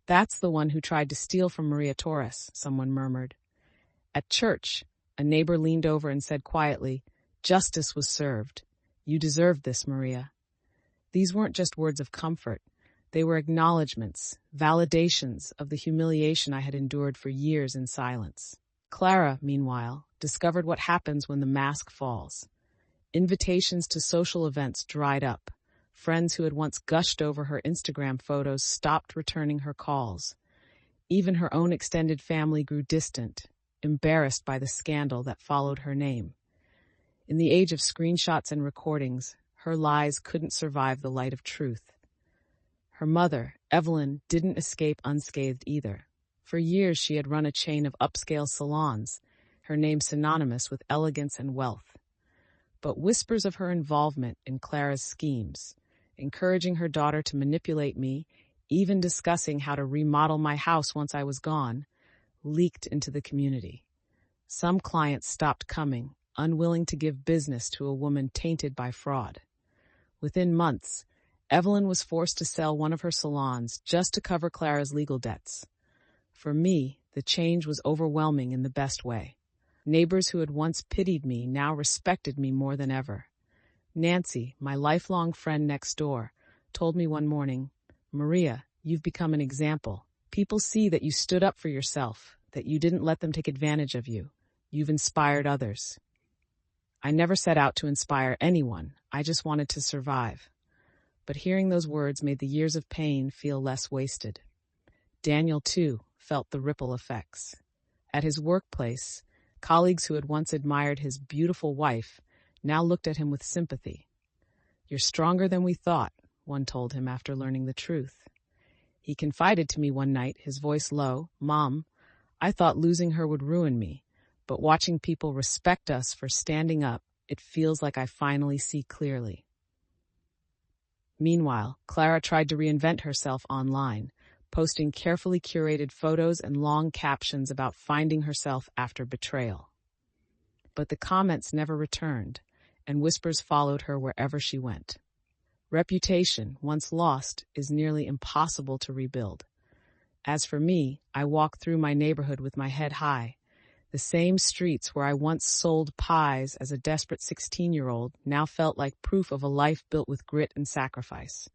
"That's the one who tried to steal from Maria Torres," someone murmured. At church, a neighbor leaned over and said quietly, "Justice was served. You deserved this, Maria." These weren't just words of comfort. They were acknowledgments, validations of the humiliation I had endured for years in silence. Clara, meanwhile, discovered what happens when the mask falls. Invitations to social events dried up. Friends who had once gushed over her Instagram photos stopped returning her calls. Even her own extended family grew distant, embarrassed by the scandal that followed her name. In the age of screenshots and recordings, her lies couldn't survive the light of truth. Her mother, Evelyn, didn't escape unscathed either. For years she had run a chain of upscale salons, her name synonymous with elegance and wealth. But whispers of her involvement in Clara's schemes, encouraging her daughter to manipulate me, even discussing how to remodel my house once I was gone, leaked into the community. Some clients stopped coming, unwilling to give business to a woman tainted by fraud. Within months, Evelyn was forced to sell one of her salons just to cover Clara's legal debts. For me, the change was overwhelming in the best way. Neighbors who had once pitied me now respected me more than ever. Nancy, my lifelong friend next door, told me one morning, "Maria, you've become an example. People see that you stood up for yourself, that you didn't let them take advantage of you. You've inspired others." I never set out to inspire anyone. I just wanted to survive. But hearing those words made the years of pain feel less wasted. Daniel, too, felt the ripple effects. At his workplace, colleagues who had once admired his beautiful wife now looked at him with sympathy. "You're stronger than we thought," one told him after learning the truth. He confided to me one night, his voice low, "Mom, I thought losing her would ruin me, but watching people respect us for standing up, it feels like I finally see clearly." Meanwhile, Clara tried to reinvent herself online, posting carefully curated photos and long captions about finding herself after betrayal. But the comments never returned, and whispers followed her wherever she went. Reputation, once lost, is nearly impossible to rebuild. As for me, I walk through my neighborhood with my head high. The same streets where I once sold pies as a desperate 16-year-old now felt like proof of a life built with grit and sacrifice.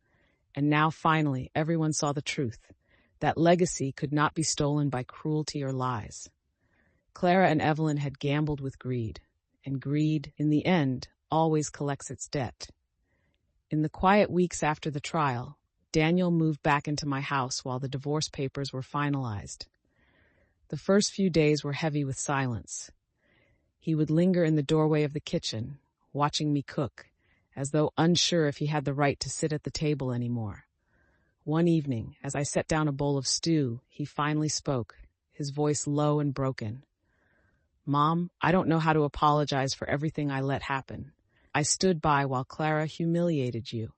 And now, finally, everyone saw the truth. That legacy could not be stolen by cruelty or lies. Clara and Evelyn had gambled with greed, and greed, in the end, always collects its debt. In the quiet weeks after the trial, Daniel moved back into my house while the divorce papers were finalized. The first few days were heavy with silence. He would linger in the doorway of the kitchen, watching me cook, as though unsure if he had the right to sit at the table anymore. One evening, as I set down a bowl of stew, he finally spoke, his voice low and broken. "Mom, I don't know how to apologize for everything I let happen. I stood by while Clara humiliated you.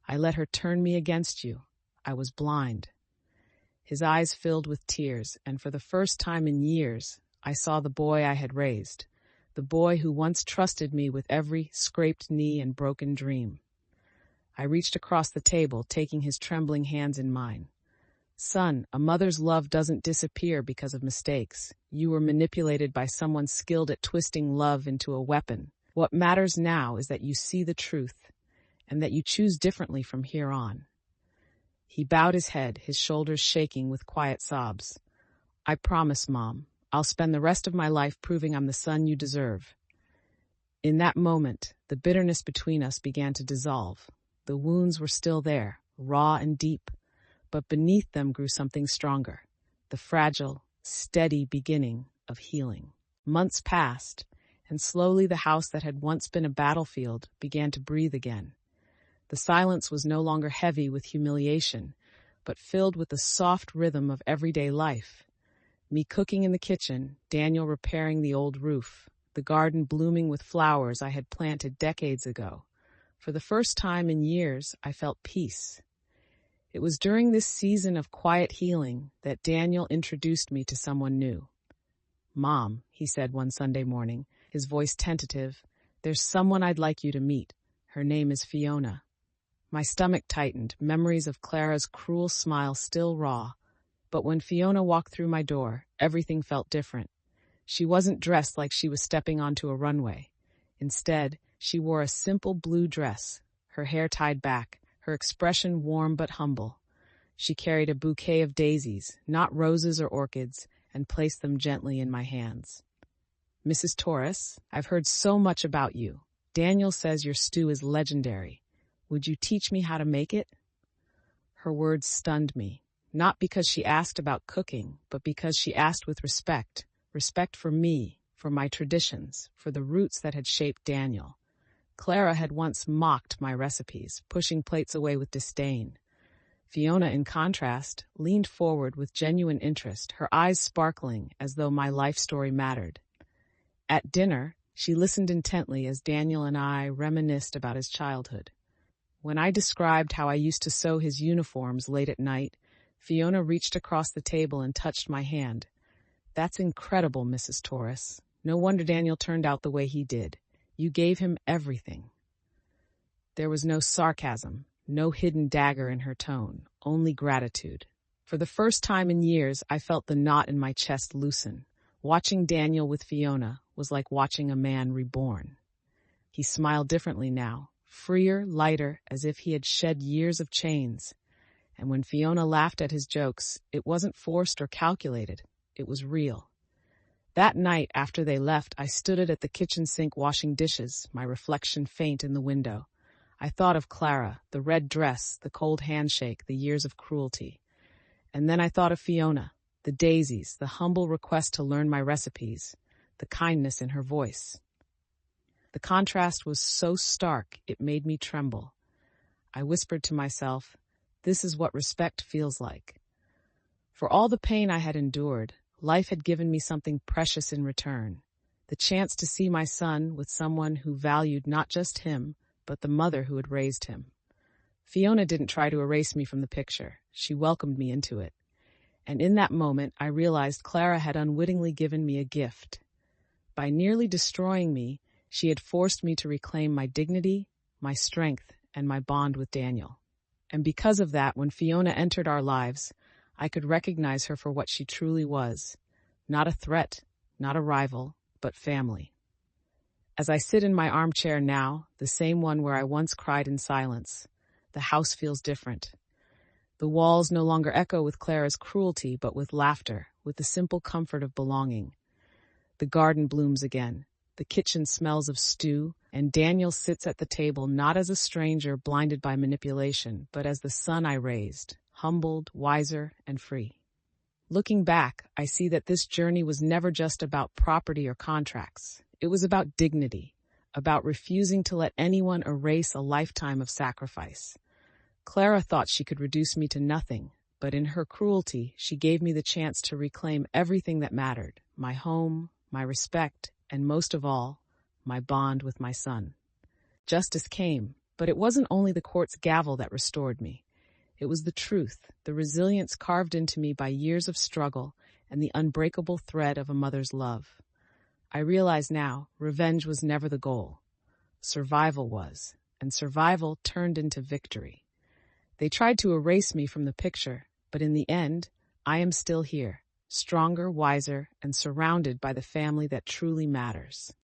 I let her turn me against you. I was blind." His eyes filled with tears, and for the first time in years, I saw the boy I had raised, the boy who once trusted me with every scraped knee and broken dream. I reached across the table, taking his trembling hands in mine. "Son, a mother's love doesn't disappear because of mistakes. You were manipulated by someone skilled at twisting love into a weapon. What matters now is that you see the truth, and that you choose differently from here on." He bowed his head, his shoulders shaking with quiet sobs. "I promise, Mom, I'll spend the rest of my life proving I'm the son you deserve." In that moment, the bitterness between us began to dissolve. The wounds were still there, raw and deep, but beneath them grew something stronger, the fragile, steady beginning of healing. Months passed, and slowly the house that had once been a battlefield began to breathe again. The silence was no longer heavy with humiliation, but filled with the soft rhythm of everyday life. Me cooking in the kitchen, Daniel repairing the old roof, the garden blooming with flowers I had planted decades ago. For the first time in years, I felt peace. It was during this season of quiet healing that Daniel introduced me to someone new. "Mom," he said one Sunday morning, his voice tentative, "there's someone I'd like you to meet. Her name is Fiona." My stomach tightened, memories of Clara's cruel smile still raw. But when Fiona walked through my door, everything felt different. She wasn't dressed like she was stepping onto a runway. Instead, she wore a simple blue dress, her hair tied back, her expression warm but humble. She carried a bouquet of daisies, not roses or orchids, and placed them gently in my hands. "Mrs. Torres, I've heard so much about you. Daniel says your stew is legendary. Would you teach me how to make it?" Her words stunned me, not because she asked about cooking, but because she asked with respect. Respect for me, for my traditions, for the roots that had shaped Daniel. Clara had once mocked my recipes, pushing plates away with disdain. Fiona, in contrast, leaned forward with genuine interest, her eyes sparkling as though my life story mattered. At dinner, she listened intently as Daniel and I reminisced about his childhood. When I described how I used to sew his uniforms late at night, Fiona reached across the table and touched my hand. "That's incredible, Mrs. Torres. No wonder Daniel turned out the way he did. You gave him everything." There was no sarcasm, no hidden dagger in her tone, only gratitude. For the first time in years, I felt the knot in my chest loosen. Watching Daniel with Fiona was like watching a man reborn. He smiled differently now, freer, lighter, as if he had shed years of chains. And when Fiona laughed at his jokes, it wasn't forced or calculated. It was real. That night, after they left, I stood at the kitchen sink washing dishes, my reflection faint in the window. I thought of Clara, the red dress, the cold handshake, the years of cruelty. And then I thought of Fiona, the daisies, the humble request to learn my recipes, the kindness in her voice. The contrast was so stark, it made me tremble. I whispered to myself, "This is what respect feels like." For all the pain I had endured, life had given me something precious in return, the chance to see my son with someone who valued not just him, but the mother who had raised him. Fiona didn't try to erase me from the picture. She welcomed me into it. And in that moment, I realized Clara had unwittingly given me a gift. By nearly destroying me, she had forced me to reclaim my dignity, my strength, and my bond with Daniel. And because of that, when Fiona entered our lives, I could recognize her for what she truly was. Not a threat, not a rival, but family. As I sit in my armchair now, the same one where I once cried in silence, the house feels different. The walls no longer echo with Clara's cruelty, but with laughter, with the simple comfort of belonging. The garden blooms again. The kitchen smells of stew, and Daniel sits at the table not as a stranger blinded by manipulation, but as the son I raised, humbled, wiser, and free. Looking back, I see that this journey was never just about property or contracts. It was about dignity, about refusing to let anyone erase a lifetime of sacrifice. Clara thought she could reduce me to nothing, but in her cruelty, she gave me the chance to reclaim everything that mattered, my home, my respect, and most of all, my bond with my son. Justice came, but it wasn't only the court's gavel that restored me. It was the truth, the resilience carved into me by years of struggle, and the unbreakable thread of a mother's love. I realize now, revenge was never the goal. Survival was, and survival turned into victory. They tried to erase me from the picture, but in the end, I am still here, stronger, wiser, and surrounded by the family that truly matters.